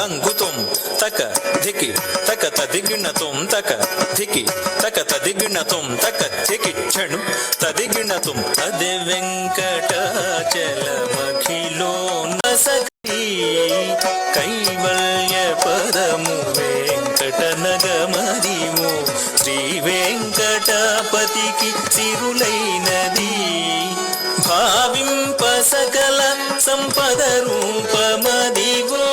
తంగుతుం తక ధికి తక తదిగిణతుం తక ధికి తక తదిగిణతుం తక ధికి క్షణు తదిగిణతుం అదే వెంకటాచలమఖిలోన్నసఖీ కైవల్య పదము వెంకట నగమదిము శ్రీ వెంకటాపతికి సిరులైనది భావింప సకల సంపద రూపమదిగో